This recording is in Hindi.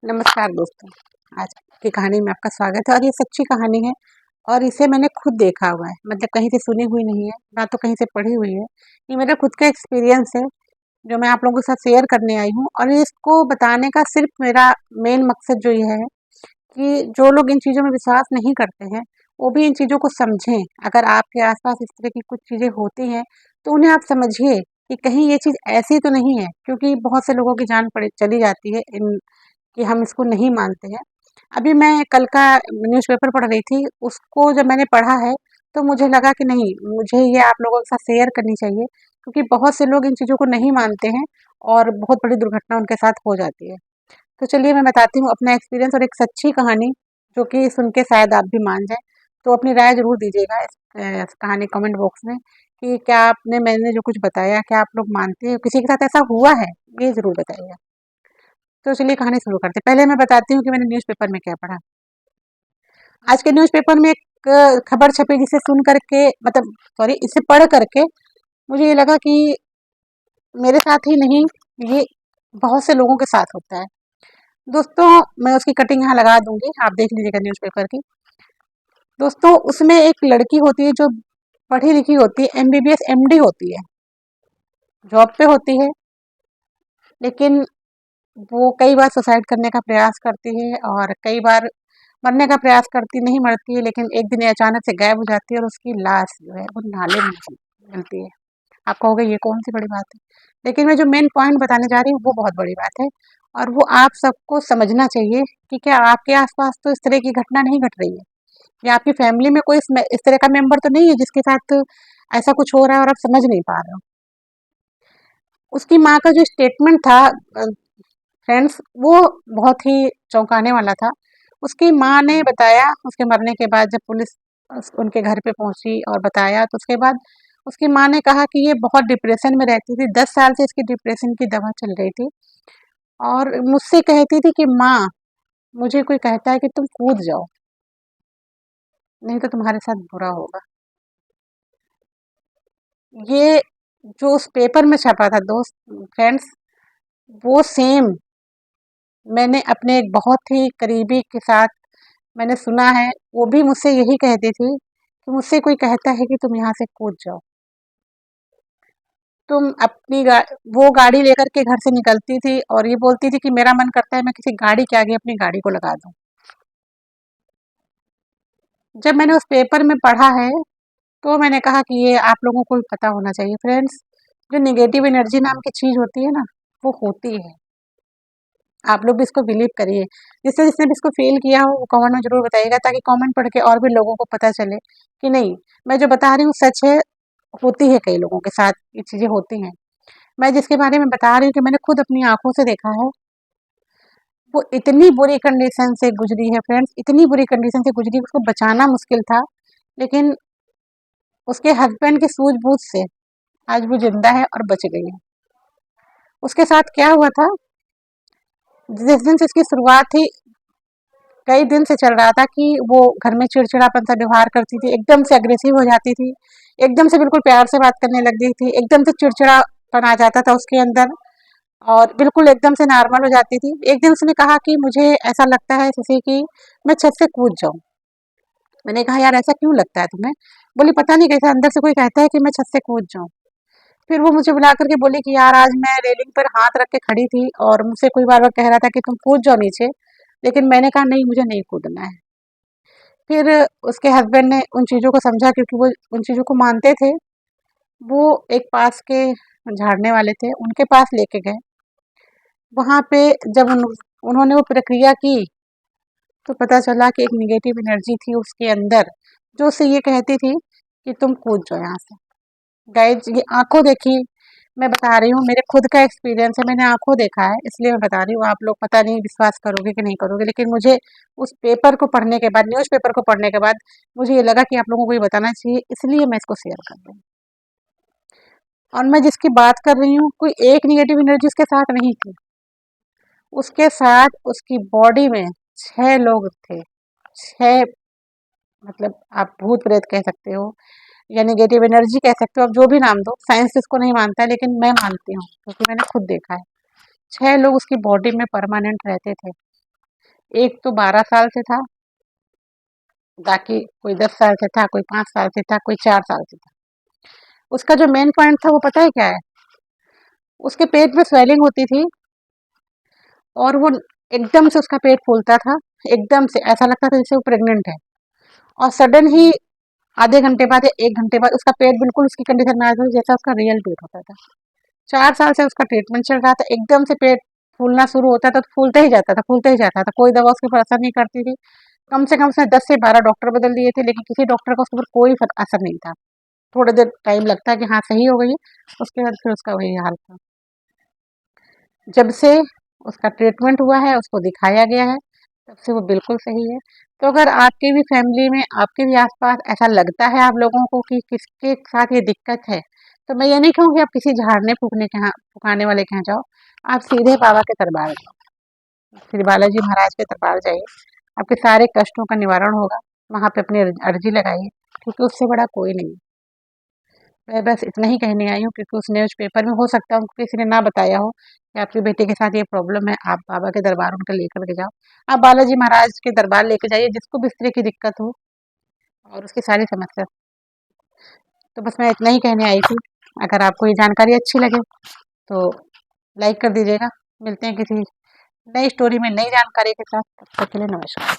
नमस्कार दोस्तों। आज की कहानी में आपका स्वागत है और ये सच्ची कहानी है और इसे मैंने खुद देखा हुआ है। मतलब कहीं से सुनी हुई नहीं है, ना तो कहीं से पढ़ी हुई है। ये मेरा खुद का एक्सपीरियंस है जो मैं आप लोगों के साथ शेयर करने आई हूँ और इसको बताने का सिर्फ मेरा मेन मकसद जो ये है कि जो लोग इन चीज़ों में विश्वास नहीं करते हैं, वो भी इन चीज़ों को समझें। अगर आपके आस-पास इस तरह की कुछ चीज़ें होती हैं, तो उन्हें आप समझिए कि कहीं ये चीज़ ऐसी तो नहीं है, क्योंकि बहुत से लोगों की जान पड़ी चली जाती है इन कि हम इसको नहीं मानते हैं। अभी मैं कल का न्यूज़पेपर पढ़ रही थी, उसको जब मैंने पढ़ा है, तो मुझे लगा कि नहीं, मुझे ये आप लोगों के साथ शेयर करनी चाहिए, क्योंकि बहुत से लोग इन चीज़ों को नहीं मानते हैं और बहुत बड़ी दुर्घटना उनके साथ हो जाती है। तो चलिए मैं बताती हूँ अपना एक्सपीरियंस और एक सच्ची कहानी, जो कि सुन के शायद आप भी मान जाएँ। तो अपनी राय ज़रूर दीजिएगा इस कहानी कमेंट बॉक्स में कि क्या आपने मैंने जो कुछ बताया, क्या आप लोग मानते हैं? किसी के साथ ऐसा हुआ है? ये ज़रूर बताइएगा। तो चलिए कहानी शुरू करते हैं। पहले मैं बताती हूँ कि मैंने न्यूज़पेपर में क्या पढ़ा। आज के न्यूज़पेपर में एक खबर छपी जिसे सुन कर के मतलब सॉरी इसे पढ़ कर के मुझे ये लगा कि मेरे साथ ही नहीं, ये बहुत से लोगों के साथ होता है। दोस्तों, मैं उसकी कटिंग यहाँ लगा दूँगी, आप देख लीजिएगा न्यूज़पेपर की। दोस्तों, उसमें एक लड़की होती है जो पढ़ी-लिखी होती है, एमबीबीएस, एमडी होती है, जॉब पे होती है, लेकिन वो कई बार सुसाइड करने का प्रयास करती है और कई बार मरने का प्रयास करती, नहीं मरती है, लेकिन एक दिन ये अचानक से गायब हो जाती है और उसकी लाश जो है वो नाले में मिलती है। आप कहोगे ये कौन-सी बड़ी बात है? लेकिन मैं जो मेन पॉइंट बताने जा रही हूँ वो बहुत बड़ी बात है और वो आप सबको समझना चाहिए कि क्या आपके आस-पास तो इस तरह की घटना नहीं घट रही है या आपकी फैमिली में कोई इस तरह का मेंबर तो नहीं है जिसके साथ ऐसा कुछ हो रहा है और आप समझ नहीं पा रहे हो। उसकी माँ का जो स्टेटमेंट था फ्रेंड्स, वो बहुत ही चौंकाने वाला था। उसकी माँ ने बताया उसके मरने के बाद, जब पुलिस उनके घर पे पहुंची और बताया, तो उसके बाद उसकी माँ ने कहा कि ये बहुत डिप्रेशन में रहती थी, 10 साल से इसकी डिप्रेशन की दवा चल रही थी और मुझसे कहती थी कि माँ, मुझे कोई कहता है कि तुम कूद जाओ, नहीं तो तुम्हारे साथ बुरा होगा। ये जो उस पेपर में छपा था दोस्त फ्रेंड्स, वो सेम मैंने अपने एक बहुत ही करीबी के साथ मैंने सुना है। वो भी मुझसे यही कहती थी कि मुझसे कोई कहता है कि तुम यहाँ से कूद जाओ, तुम अपनी वो गाड़ी लेकर के घर से निकलती थी और ये बोलती थी कि मेरा मन करता है मैं किसी गाड़ी के आगे अपनी गाड़ी को लगा दूं। जब मैंने उस पेपर में पढ़ा है, तो मैंने कहा कि ये आप लोगों को भी पता होना चाहिए फ्रेंड्स। जो निगेटिव एनर्जी नाम की चीज होती है ना, वो होती है। आप लोग भी इसको बिलीव करिए। जिसने जिसने भी इसको फ़ील किया हो वो कमेंट में ज़रूर बताइएगा, ताकि कमेंट पढ़ के और भी लोगों को पता चले कि नहीं, मैं जो बता रही हूँ सच है, होती है, कई लोगों के साथ ये चीज़ें होती हैं। मैं जिसके बारे में बता रही हूँ कि मैंने खुद अपनी आँखों से देखा है, वो इतनी बुरी कंडीशन से गुज़री है फ्रेंड्स, इतनी बुरी कंडीशन से गुज़री, उसको बचाना मुश्किल था, लेकिन उसके हस्बैंड की सूझबूझ से आज वो ज़िंदा है और बच गई है। उसके साथ क्या हुआ था, जिस दिन से इसकी शुरुआत थी, कई दिन से चल रहा था कि वो घर में चिड़चिड़ापन सा व्यवहार करती थी, एकदम से अग्रेसिव हो जाती थी, एकदम से बिल्कुल प्यार से बात करने लग गई थी, एकदम से चिड़चिड़ापन आ जाता था उसके अंदर और बिल्कुल एकदम से नॉर्मल हो जाती थी। एक दिन उसने कहा कि मुझे ऐसा लगता है जैसे कि मैं छत से कूद जाऊं। मैंने कहा यार ऐसा क्यों लगता है तुम्हें? बोली पता नहीं कैसा अंदर से कोई कहता है कि मैं छत से कूद जाऊं। फिर वो मुझे बुला करके बोली कि यार आज मैं रेलिंग पर हाथ रख के खड़ी थी और मुझसे कोई बार बार कह रहा था कि तुम कूद जाओ नीचे, लेकिन मैंने कहा नहीं, मुझे नहीं कूदना है। फिर उसके हस्बैंड ने उन चीज़ों को समझा, क्योंकि वो उन चीज़ों को मानते थे। वो एक पास के झाड़ने वाले थे, उनके पास लेके गए। वहाँ पे जब उन्होंने वो प्रक्रिया की, तो पता चला कि एक नेगेटिव एनर्जी थी उसके अंदर, जो उसे ये कहती थी कि तुम कूद जाओ यहाँ से। गाइस, ये आँखों देखी मैं बता रही हूँ, मेरे खुद का एक्सपीरियंस है, मैंने आँखों देखा है, इसलिए मैं बता रही हूँ। आप लोग पता नहीं विश्वास करोगे कि नहीं करोगे, लेकिन मुझे उस पेपर को पढ़ने के बाद, न्यूज़पेपर को पढ़ने के बाद मुझे ये लगा कि आप लोगों को ये बताना चाहिए, इसलिए मैं इसको शेयर कर रही हूँ। और मैं जिसकी बात कर रही हूँ, कोई एक नेगेटिव एनर्जी उसके साथ नहीं थी, उसके साथ उसकी बॉडी में 6 लोग थे। 6, मतलब आप भूत प्रेत कह सकते हो या नेगेटिव एनर्जी कह सकते हो, आप जो भी नाम दो। साइंस इसको नहीं मानता है, लेकिन मैं मानती हूँ क्योंकि मैंने खुद देखा है। 6 लोग उसकी बॉडी में परमानेंट रहते थे। एक तो 12 साल से था, बाकी कोई 10 साल से था, कोई 5 साल से था, कोई 4 साल से था। उसका जो मेन पॉइंट था वो पता है क्या है? उसके पेट में स्वेलिंग होती थी और वो एकदम से उसका पेट फूलता था, एकदम से ऐसा लगता था जैसे वो प्रेग्नेंट है, और सडन ही आधे घंटे बाद या 1 घंटे बाद उसका पेट बिल्कुल उसकी कंडीशन में आ जाता था जैसा उसका रियल पेट होता था। 4 साल से उसका ट्रीटमेंट चल रहा था, एकदम से पेट फूलना शुरू होता था तो फूलता ही जाता था, फूलता ही जाता था। कोई दवा उसके ऊपर असर नहीं करती थी। कम से कम उसने 10 से 12 डॉक्टर बदल दिए थे, लेकिन किसी डॉक्टर का उसके ऊपर कोई असर नहीं था। थोड़ी देर टाइम लगता है कि हाँ, सही हो गई है, उसके बाद फिर उसका वही हाल था। जब से उसका ट्रीटमेंट हुआ है, उसको दिखाया गया है, तब से वो बिल्कुल सही है। तो अगर आपके भी फैमिली में, आपके भी आस-पास ऐसा लगता है आप लोगों को कि किसके साथ ये दिक्कत है, तो मैं ये नहीं कहूँगी आप किसी झाड़ने-फूँकने के यहाँ फुकाने वाले के यहाँ जाओ, आप सीधे बाबा के दरबार जाओ, श्री बालाजी महाराज के दरबार जाइए, आपके सारे कष्टों का निवारण होगा। वहाँ पे अपनी अर्जी लगाइए, क्योंकि उससे बड़ा कोई नहीं है। मैं बस इतना ही कहने आई हूँ, क्योंकि उस न्यूज़ पेपर में हो सकता है उनको किसी ने ना बताया हो कि आपके बेटे के साथ ये प्रॉब्लम है, आप बाबा के दरबार उनका लेकर के जाओ। आप बालाजी महाराज के दरबार लेके जाइए, जिसको भी इस तरह की दिक्कत हो और उसकी सारी समस्या। तो बस मैं इतना ही कहने आई थी। अगर आपको ये जानकारी अच्छी लगे तो लाइक कर दीजिएगा। मिलते हैं किसी नई स्टोरी में नई जानकारी के साथ। तब तक के लिए नमस्कार।